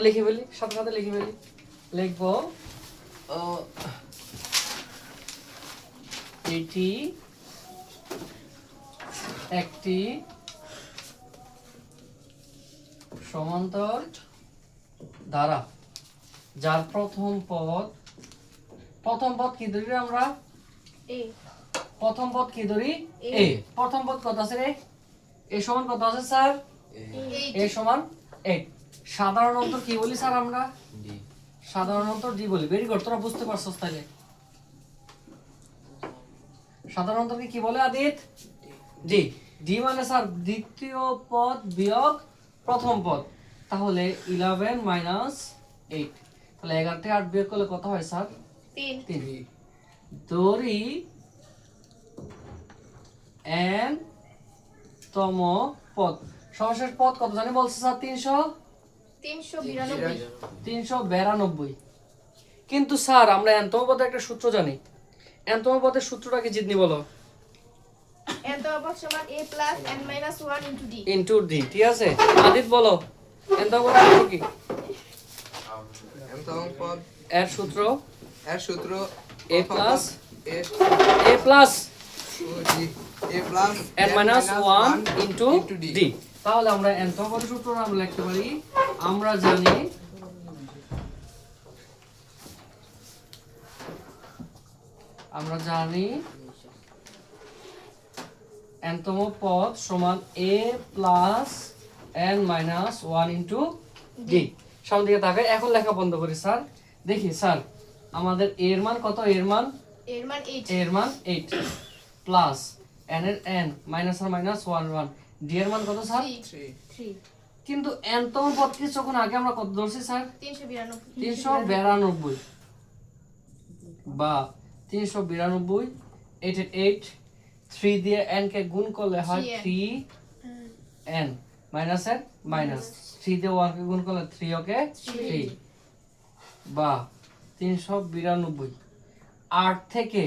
লিখে ফেলি, সাথে সাথে লিখে ফেলি। লিখবো এটি একটি সমান্তর ধারা যার প্রথম পদ কি ধরি আমরা? প্রথম পদ কি ধরি? এ। প্রথম পদ কত আছে রে? এ সমান কত আছে স্যার? এ সমান 8। সাধারণ অন্তর কি বলি স্যার আমরা? ডি। সাধারণ অন্তর ডি বলি। ভেরি গুড, তোরা বুঝতে পারছস তাইলে। সাধারণ অন্তরকে কি বলে আদিত? ডি। ডি মানে স্যার দ্বিতীয় পদ বিয়োগ প্রথম পদ। তাহলে 11 মাইনাস 8, তাহলে 11 থেকে 8 বিয়োগ করলে কত হয় স্যার? 3। ধরি n তম পদ। সর্বশেষ পদ কত জানি বলছে স্যার? 392। কিন্তু স্যার আমরা n তম পদের একটা সূত্র জানি। n তম পদের সূত্রটা কি জিতনি বলো? n তম পদ সমান a plus n minus 1 into d। Into d, ঠিক আছে? আদিত বলো n তম পদের সূত্র কি? n তম পদ এর সূত্র a plus n minus 1 into d। তাহলে আমরা n তম পদের সূত্র আমরা লিখতে পারি, আমরা জানি n তম পদ সমান a plus n minus 1 into d। সামনে দিকে তাকাই। এখন লেখা বন্ধ করি স্যার। দেখি স্যার আমাদের a এর মান কত? এর মান 8 প্লাস n এর n মাইনাস আর মাইনাস 1 d এর মান কত স্যার? 3। কিন্তু n তম পদ কিছুক্ষণ আগে আমরা কত ধরছি স্যার? 392 বা 392। 8 এর 8, 3 দিয়ে n কে গুণ করলে হয় 3n মাইনাস এর মাইনাস, 3 দিয়ে 1 কে গুণ করলে 3 ওকে 3 বা 392। 8 থেকে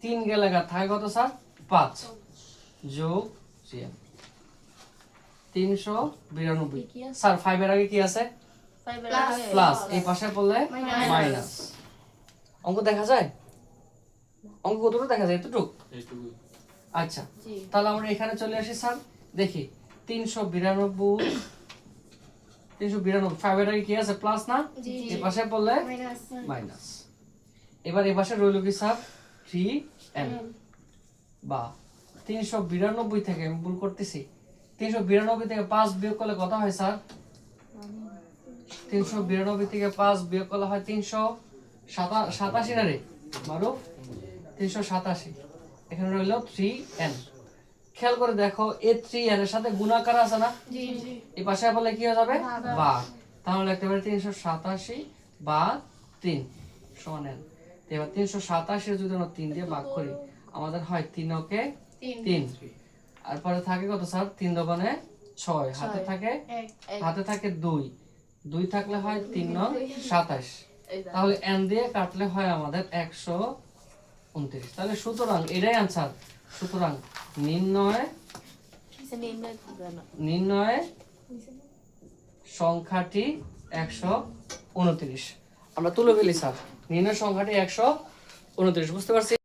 3 গেলে থাকে কত স্যার? 5 যোগ 392। স্যার 5 এর আগে কি আছে? প্লাস, এই পাশে পড়লে মাইনাস। অঙ্ক দেখা যায়? অঙ্ক কতটুকু দেখা যায়? এতটুকু। আচ্ছা, তাহলে আমরা এখানে চলে আসি স্যার। দেখি 392 5 এর আগে কি আছে? প্লাস না? এই পাশে পড়লে মাইনাস। এবার এই পাশে রইল কি স্যার? 3n বা 392 থেকে, আমি ভুল করতেছি, 392 থেকে 5 বিয়োগ করলে কত হয় স্যার? 392 থেকে 5 বিয়োগ করলে হয় 387 না রে মারুফ? 387। এখানে রইল 3n। খেয়াল করে দেখো, এই 3n এর সাথে গুণাকার আছে না? এই পাশে বলে কি হয়ে যাবে? ভাগ। তাহলে লিখতে পারি 387 ভাগ 3 সমান n। এবার 387 যদি আমরা 3 দিয়ে ভাগ করি, আমাদের হয় 3 ওকে 3। আর পরে থাকে কত স্যার? 3 দোকানে 6, হাতে থাকে 2 থাকলে হয় 3 9 27। তাহলে n দিয়ে কাটলে হয় আমাদের 129। তাহলে সুতরাং এটাই आंसर। সুতরাং নির্ণয় সংখ্যাটি 129। আমরা তুলে ফেলি স্যার। নির্ণয় সংখ্যাটি 129। বুঝতে পারছি?